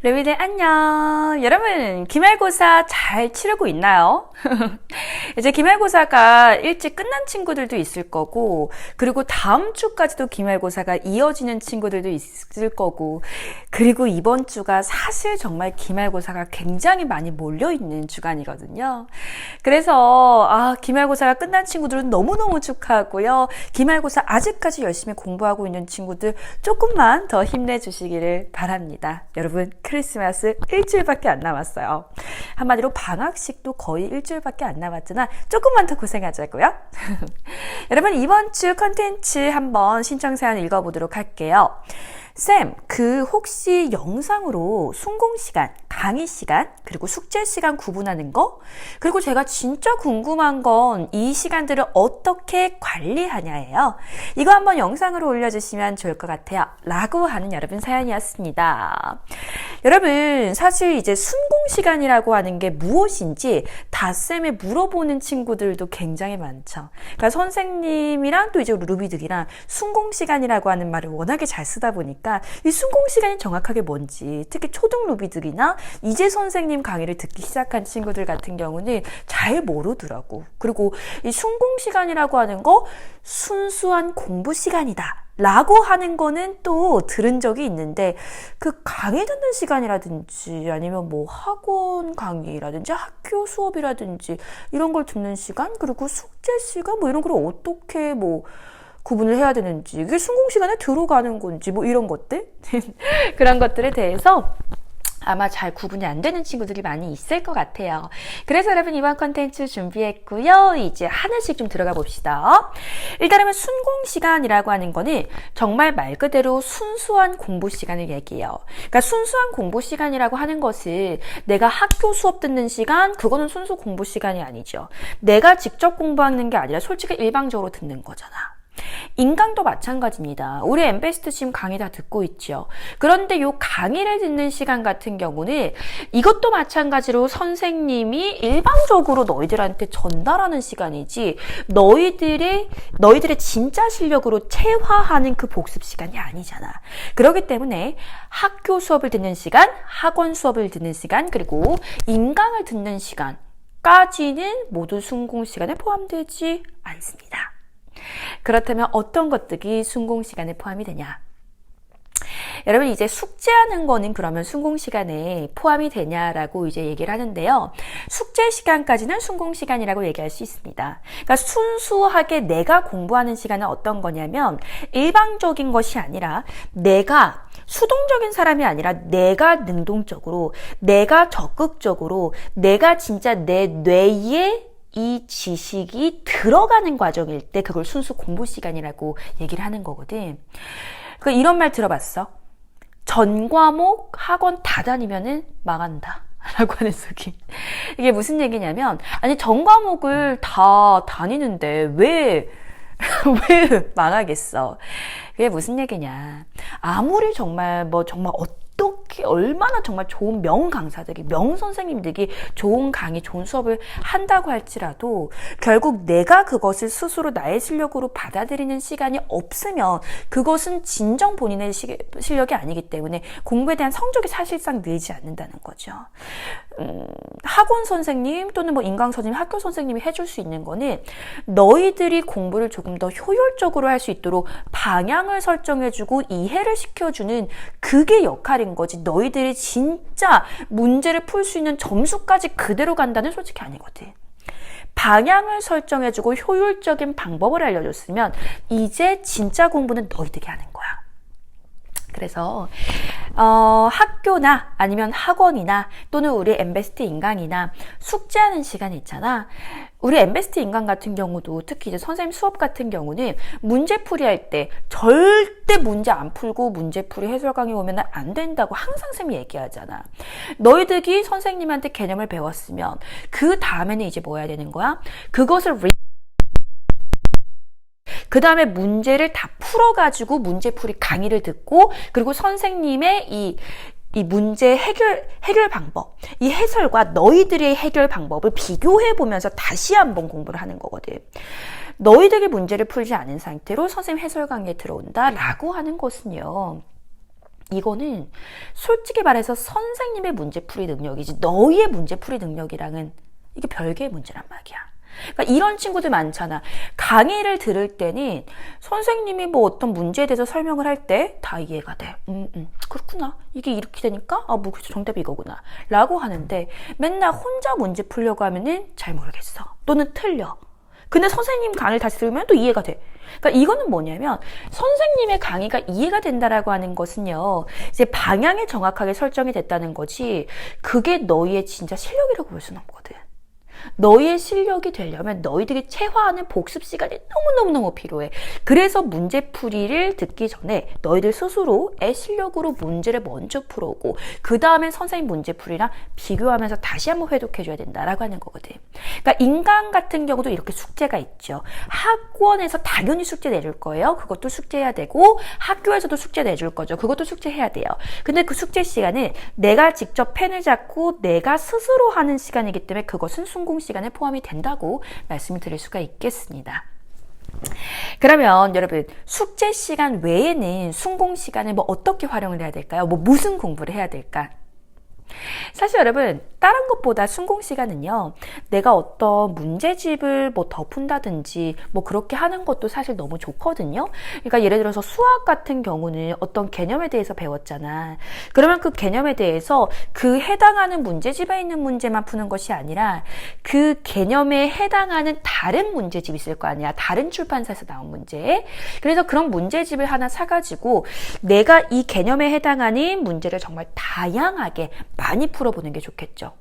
루비들 안녕. 여러분 기말고사 잘 치르고 있나요? 이제 기말고사가 일찍 끝난 친구들도 있을 거고, 그리고 다음 주까지도 기말고사가 이어지는 친구들도 있을 거고, 그리고 이번 주가 사실 정말 기말고사가 굉장히 많이 몰려있는 주간이거든요. 그래서 기말고사가 끝난 친구들은 너무너무 축하하고요. 기말고사 아직까지 열심히 공부하고 있는 친구들 조금만 더 힘내주시기를 바랍니다. 여러분 크리스마스 일주일밖에 안 남았어요. 한마디로 방학식도 거의 일주일밖에 안 남았잖아. 조금만 더 고생하자고요. 여러분 이번 주 컨텐츠 한번 신청사연 읽어보도록 할게요. 쌤, 혹시 영상으로 순공시간, 강의시간, 그리고 숙제시간 구분하는 거? 그리고 제가 진짜 궁금한 건 이 시간들을 어떻게 관리하냐예요. 이거 한번 영상으로 올려주시면 좋을 것 같아요. 라고 하는 여러분 사연이었습니다. 여러분, 사실 이제 순공시간이라고 하는 게 무엇인지 닷쌤에 물어보는 친구들도 굉장히 많죠. 그러니까 선생님이랑 또 이제 루비들이랑 순공시간이라고 하는 말을 워낙에 잘 쓰다 보니까 이 순공시간이 정확하게 뭔지, 특히 초등 루비들이나 이제 선생님 강의를 듣기 시작한 친구들 같은 경우는 잘 모르더라고. 그리고 이 순공시간이라고 하는 거 순수한 공부 시간이다 라고 하는 거는 또 들은 적이 있는데, 그 강의 듣는 시간이라든지 아니면 뭐 학원 강의라든지 학교 수업이라든지 이런 걸 듣는 시간, 그리고 숙제 시간 뭐 이런 걸 어떻게 뭐 구분을 해야 되는지, 이게 순공시간에 들어가는 건지 뭐 이런 것들 그런 것들에 대해서 아마 잘 구분이 안 되는 친구들이 많이 있을 것 같아요. 그래서 여러분 이번 컨텐츠 준비했고요. 이제 하나씩 좀 들어가 봅시다. 일단은 순공시간이라고 하는 거는 정말 말 그대로 순수한 공부 시간을 얘기해요. 그러니까 순수한 공부 시간이라고 하는 것은 내가 학교 수업 듣는 시간, 그거는 순수 공부 시간이 아니죠. 내가 직접 공부하는 게 아니라 솔직히 일방적으로 듣는 거잖아. 인강도 마찬가지입니다. 우리 엠베스트 지금 강의 다 듣고 있죠. 그런데 요 강의를 듣는 시간 같은 경우는 이것도 마찬가지로 선생님이 일방적으로 너희들한테 전달하는 시간이지, 너희들의 진짜 실력으로 체화하는 그 복습 시간이 아니잖아. 그렇기 때문에 학교 수업을 듣는 시간, 학원 수업을 듣는 시간, 그리고 인강을 듣는 시간까지는 모두 순공 시간에 포함되지 않습니다. 그렇다면 어떤 것들이 순공시간에 포함이 되냐? 여러분 이제 숙제하는 거는 그러면 순공시간에 포함이 되냐라고 이제 얘기를 하는데요. 숙제 시간까지는 순공시간이라고 얘기할 수 있습니다. 그러니까 순수하게 내가 공부하는 시간은 어떤 거냐면, 일방적인 것이 아니라 내가 수동적인 사람이 아니라 내가 능동적으로, 내가 적극적으로, 내가 진짜 내 뇌에 이 지식이 들어가는 과정일 때 그걸 순수 공부 시간이라고 얘기를 하는 거거든. 그러니까 이런 말 들어봤어? 전 과목 학원 다 다니면은 망한다 라고 하는 소리. 이게 무슨 얘기냐면, 아니 전 과목을 다 다니는데 왜 망하겠어? 그게 무슨 얘기냐? 아무리 정말 어떻게 얼마나 정말 좋은 명강사들이, 명선생님들이 좋은 강의, 좋은 수업을 한다고 할지라도 결국 내가 그것을 스스로 나의 실력으로 받아들이는 시간이 없으면 그것은 진정 본인의 실력이 아니기 때문에 공부에 대한 성적이 사실상 늘지 않는다는 거죠. 학원 선생님 또는 뭐 인강 선생님, 학교 선생님이 해줄 수 있는 거는 너희들이 공부를 조금 더 효율적으로 할 수 있도록 방향을 설정해주고 이해를 시켜주는 그게 역할인 거지, 너희들이 진짜 문제를 풀 수 있는 점수까지 그대로 간다는 솔직히 아니거든. 방향을 설정해주고 효율적인 방법을 알려줬으면 이제 진짜 공부는 너희들이 하는 거야. 그래서 학교나 아니면 학원이나 또는 우리 엠베스트 인강이나 숙제하는 시간 있잖아. 우리 엠베스트 인강 같은 경우도 특히 이제 선생님 수업 같은 경우는 문제풀이 할 때 절대 문제 안 풀고 문제풀이 해설 강의 오면 안 된다고 항상 쌤이 얘기하잖아. 너희들이 선생님한테 개념을 배웠으면 그 다음에는 이제 뭐 해야 되는 거야? 그것을 그 다음에 문제를 다 풀어가지고 문제풀이 강의를 듣고, 그리고 선생님의 이 문제 해결 방법, 이 해설과 너희들의 해결 방법을 비교해 보면서 다시 한번 공부를 하는 거거든. 너희들이 문제를 풀지 않은 상태로 선생님 해설 강의에 들어온다라고 하는 것은요, 이거는 솔직히 말해서 선생님의 문제풀이 능력이지 너희의 문제풀이 능력이랑은 이게 별개의 문제란 말이야. 그러니까 이런 친구들 많잖아. 강의를 들을 때는 선생님이 뭐 어떤 문제에 대해서 설명을 할 때 다 이해가 돼. 그렇구나. 이게 이렇게 되니까 뭐 정답이 이거구나 라고 하는데 맨날 혼자 문제 풀려고 하면은 잘 모르겠어 또는 틀려. 근데 선생님 강의를 다시 들으면 또 이해가 돼. 그러니까 이거는 뭐냐면 선생님의 강의가 이해가 된다라고 하는 것은요, 이제 방향이 정확하게 설정이 됐다는 거지 그게 너희의 진짜 실력이라고 볼 수는 없거든. 너희의 실력이 되려면 너희들이 체화하는 복습 시간이 너무너무너무 필요해. 그래서 문제풀이를 듣기 전에 너희들 스스로의 실력으로 문제를 먼저 풀어오고 그 다음에 선생님 문제풀이랑 비교하면서 다시 한번 회독해줘야 된다라고 하는 거거든. 그러니까 인강 같은 경우도 이렇게 숙제가 있죠. 학원에서 당연히 숙제 내줄 거예요. 그것도 숙제해야 되고 학교에서도 숙제 내줄 거죠. 그것도 숙제해야 돼요. 근데 그 숙제 시간은 내가 직접 펜을 잡고 내가 스스로 하는 시간이기 때문에 그것은 순공 시간에 포함이 된다고 말씀을 드릴 수가 있겠습니다. 그러면 여러분 숙제 시간 외에는 순공 시간을 뭐 어떻게 활용을 해야 될까요? 뭐 무슨 공부를 해야 될까? 사실 여러분 다른 것보다 순공 시간은요, 내가 어떤 문제집을 뭐 더 푼다든지 뭐 그렇게 하는 것도 사실 너무 좋거든요. 그러니까 예를 들어서 수학 같은 경우는 어떤 개념에 대해서 배웠잖아. 그러면 그 개념에 대해서 그 해당하는 문제집에 있는 문제만 푸는 것이 아니라 그 개념에 해당하는 다른 문제집이 있을 거 아니야. 다른 출판사에서 나온 문제. 그래서 그런 문제집을 하나 사가지고 내가 이 개념에 해당하는 문제를 정말 다양하게 많이 풀어보는 게 좋겠죠.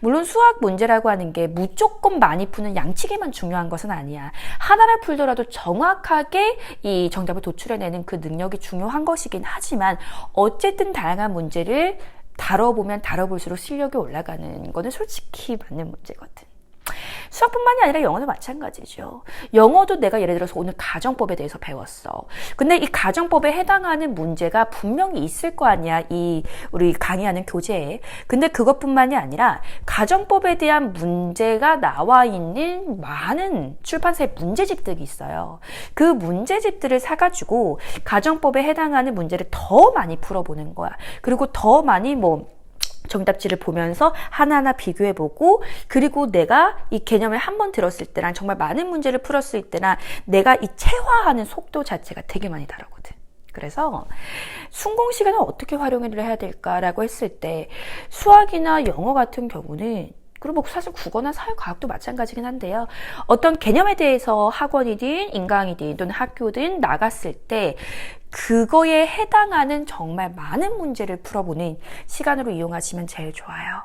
물론 수학 문제라고 하는 게 무조건 많이 푸는 양치기만 중요한 것은 아니야. 하나를 풀더라도 정확하게 이 정답을 도출해내는 그 능력이 중요한 것이긴 하지만 어쨌든 다양한 문제를 다뤄보면 다뤄볼수록 실력이 올라가는 거는 솔직히 맞는 문제거든. 수학뿐만이 아니라 영어도 마찬가지죠. 영어도 내가 예를 들어서 오늘 가정법에 대해서 배웠어. 근데 이 가정법에 해당하는 문제가 분명히 있을 거 아니야. 우리 강의하는 교재에. 근데 그것뿐만이 아니라 가정법에 대한 문제가 나와 있는 많은 출판사의 문제집들이 있어요. 그 문제집들을 사가지고 가정법에 해당하는 문제를 더 많이 풀어보는 거야. 그리고 더 많이 정답지를 보면서 하나하나 비교해보고, 그리고 내가 이 개념을 한 번 들었을 때랑 정말 많은 문제를 풀었을 때나 내가 이 체화하는 속도 자체가 되게 많이 다르거든. 그래서 순공 시간을 어떻게 활용을 해야 될까라고 했을 때 수학이나 영어 같은 경우는, 그리고 사실 국어나 사회과학도 마찬가지긴 한데요. 어떤 개념에 대해서 학원이든 인강이든 또는 학교든 나갔을 때 그거에 해당하는 정말 많은 문제를 풀어보는 시간으로 이용하시면 제일 좋아요.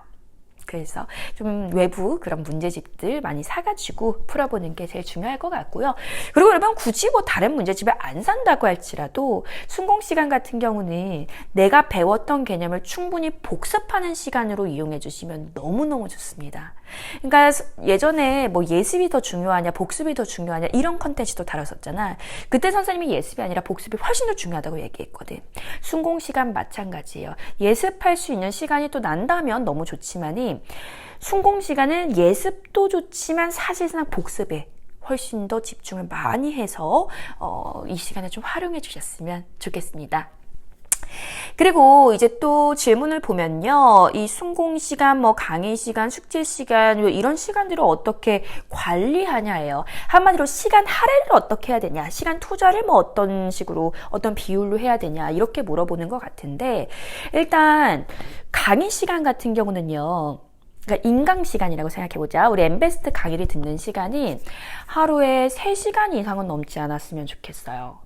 그래서 좀 외부 그런 문제집들 많이 사가지고 풀어보는 게 제일 중요할 것 같고요. 그리고 여러분 굳이 다른 문제집을 안 산다고 할지라도 순공 시간 같은 경우는 내가 배웠던 개념을 충분히 복습하는 시간으로 이용해 주시면 너무너무 좋습니다. 그러니까 예전에 예습이 더 중요하냐 복습이 더 중요하냐 이런 컨텐츠도 다뤘었잖아. 그때 선생님이 예습이 아니라 복습이 훨씬 더 중요하다고 얘기했거든. 순공 시간 마찬가지예요. 예습할 수 있는 시간이 또 난다면 너무 좋지만이, 순공 시간은 예습도 좋지만 사실상 복습에 훨씬 더 집중을 많이 해서 이 시간을 좀 활용해 주셨으면 좋겠습니다. 그리고 이제 또 질문을 보면요, 이 순공 시간, 강의 시간, 숙제 시간, 이런 시간들을 어떻게 관리하냐예요. 한마디로 시간 할애를 어떻게 해야 되냐, 시간 투자를 어떤 식으로 어떤 비율로 해야 되냐, 이렇게 물어보는 것 같은데, 일단 강의 시간 같은 경우는요, 그러니까 인강 시간이라고 생각해보자. 우리 엠베스트 강의를 듣는 시간이 하루에 3시간 이상은 넘지 않았으면 좋겠어요.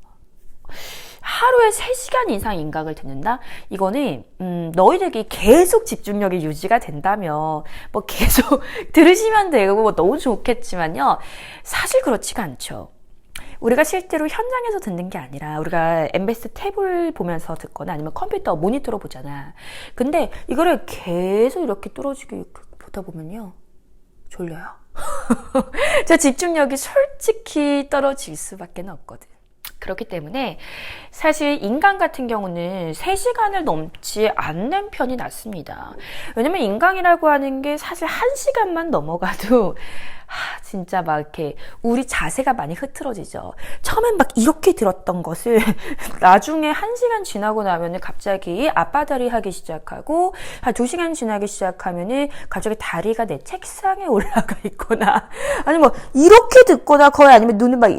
하루에 3시간 이상 인강을 듣는다? 이거는 너희들이 계속 집중력이 유지가 된다면 계속 들으시면 되고 너무 좋겠지만요, 사실 그렇지가 않죠. 우리가 실제로 현장에서 듣는 게 아니라 우리가 엠베스트 탭을 보면서 듣거나 아니면 컴퓨터 모니터로 보잖아. 근데 이거를 계속 이렇게 뚫어지게 보다 보면요, 졸려요. 저 집중력이 솔직히 떨어질 수밖에 없거든. 그렇기 때문에 사실 인강 같은 경우는 3시간을 넘지 않는 편이 낫습니다. 왜냐면 인강이라고 하는 게 사실 1시간만 넘어가도 진짜 막 이렇게 우리 자세가 많이 흐트러지죠. 처음엔 막 이렇게 들었던 것을 나중에 1시간 지나고 나면은 갑자기 앞바다리 하기 시작하고 한 2시간 지나기 시작하면은 갑자기 다리가 내 책상에 올라가 있거나 아니 뭐 이렇게 듣거나 거의 아니면 눈을 막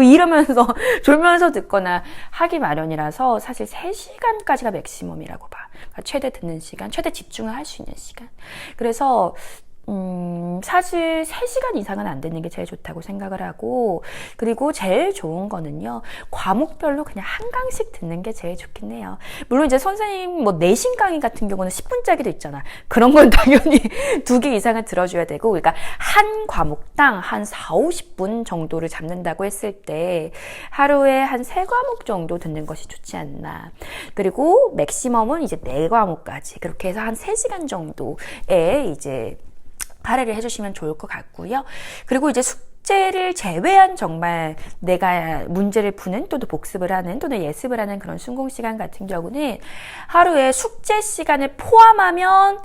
이러면서 졸면서 듣거나 하기 마련이라서 사실 3시간까지가 맥시멈이라고 봐. 그러니까 최대 듣는 시간, 최대 집중을 할 수 있는 시간. 그래서 사실 3시간 이상은 안 듣는 게 제일 좋다고 생각을 하고, 그리고 제일 좋은 거는요, 과목별로 그냥 한 강씩 듣는 게 제일 좋긴 해요. 물론 이제 선생님 뭐 내신 강의 같은 경우는 10분짜리도 있잖아. 그런 건 당연히 2개 이상은 들어줘야 되고, 그러니까 한 과목당 한 4, 50분 정도를 잡는다고 했을 때 하루에 한 3과목 정도 듣는 것이 좋지 않나. 그리고 맥시멈은 이제 4과목까지 그렇게 해서 한 3시간 정도에 이제 할애를 해주시면 좋을 것 같고요. 그리고 이제 숙제를 제외한 정말 내가 문제를 푸는 또는 복습을 하는 또는 예습을 하는 그런 순공 시간 같은 경우는 하루에 숙제 시간을 포함하면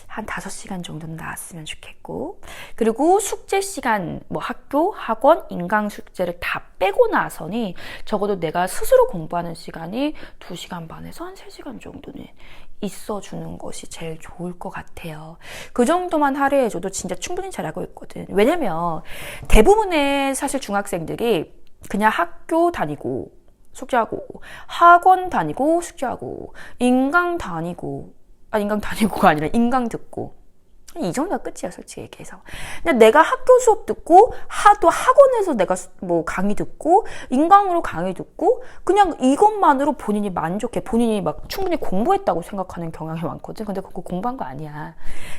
한 5시간 정도는 나왔으면 좋겠고, 그리고 숙제 시간, 뭐 학교, 학원, 인강 숙제를 다 빼고 나서는 적어도 내가 스스로 공부하는 시간이 2시간 반에서 한 3시간 정도는 있어주는 것이 제일 좋을 것 같아요. 그 정도만 할애해줘도 진짜 충분히 잘하고 있거든. 왜냐면 대부분의 사실 중학생들이 그냥 학교 다니고 숙제하고 학원 다니고 숙제하고 인강 다니고가 아니라 인강 듣고 이 정도가 끝이야, 솔직히 얘기해서. 그냥 내가 학교 수업 듣고 또 학원에서 내가 뭐 강의 듣고 인강으로 강의 듣고 그냥 이것만으로 본인이 만족해. 본인이 막 충분히 공부했다고 생각하는 경향이 많거든. 근데 그거 공부한 거 아니야.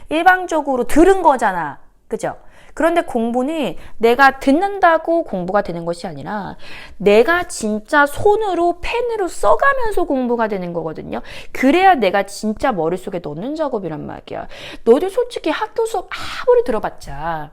일방적으로 들은 거잖아. 그죠? 그런데 공부는 내가 듣는다고 공부가 되는 것이 아니라 내가 진짜 손으로 펜으로 써가면서 공부가 되는 거거든요. 그래야 내가 진짜 머릿속에 넣는 작업이란 말이야. 너희들 솔직히 학교 수업 아무리 들어봤자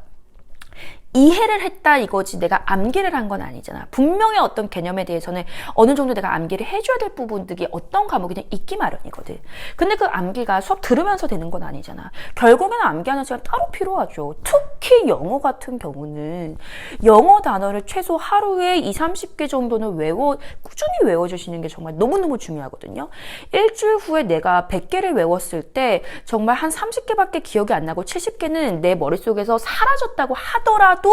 이해를 했다 이거지 내가 암기를 한 건 아니잖아. 분명히 어떤 개념에 대해서는 어느 정도 내가 암기를 해줘야 될 부분들이 어떤 과목이든 있기 마련이거든. 근데 그 암기가 수업 들으면서 되는 건 아니잖아. 결국에는 암기하는 시간 따로 필요하죠. 특히 영어 같은 경우는 영어 단어를 최소 하루에 20, 30개 정도는 꾸준히 외워주시는 게 정말 너무너무 중요하거든요. 일주일 후에 내가 100개를 외웠을 때 정말 한 30개밖에 기억이 안 나고 70개는 내 머릿속에서 사라졌다고 하더라도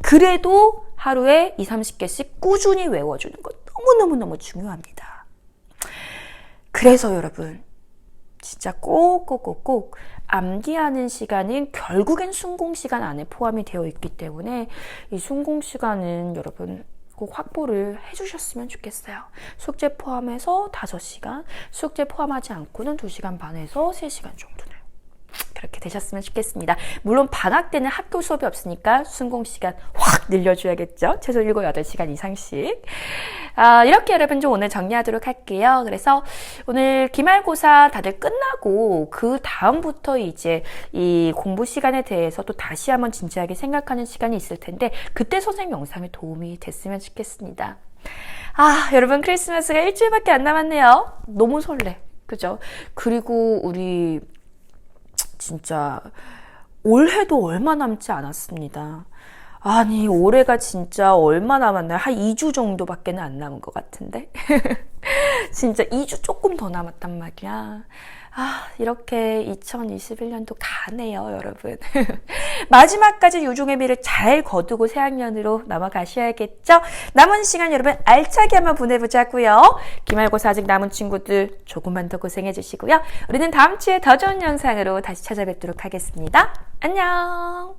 그래도 하루에 20, 30개씩 꾸준히 외워주는 것 너무너무너무 중요합니다. 그래서 여러분 진짜 꼭 암기하는 시간은 결국엔 순공 시간 안에 포함이 되어 있기 때문에 이 순공 시간은 여러분 꼭 확보를 해주셨으면 좋겠어요. 숙제 포함해서 5시간, 숙제 포함하지 않고는 2시간 반에서 3시간 정도는 그렇게 되셨으면 좋겠습니다. 물론 방학 때는 학교 수업이 없으니까 순공 시간 확 늘려줘야겠죠. 최소 7, 8시간 이상씩. 이렇게 여러분 좀 오늘 정리하도록 할게요. 그래서 오늘 기말고사 다들 끝나고 그 다음부터 이제 이 공부 시간에 대해서 또 다시 한번 진지하게 생각하는 시간이 있을 텐데 그때 선생님 영상에 도움이 됐으면 좋겠습니다. 여러분 크리스마스가 일주일밖에 안 남았네요. 너무 설레. 그죠? 그리고 우리 진짜 올해도 얼마 남지 않았습니다. 아니 올해가 진짜 얼마 남았나요? 한 2주 정도밖에 안 남은 것 같은데 진짜 2주 조금 더 남았단 말이야. 이렇게 2021년도 가네요, 여러분. 마지막까지 유종의 미를 잘 거두고 새학년으로 넘어가셔야겠죠? 남은 시간 여러분 알차게 한번 보내보자고요. 기말고사 아직 남은 친구들 조금만 더 고생해 주시고요. 우리는 다음 주에 더 좋은 영상으로 다시 찾아뵙도록 하겠습니다. 안녕!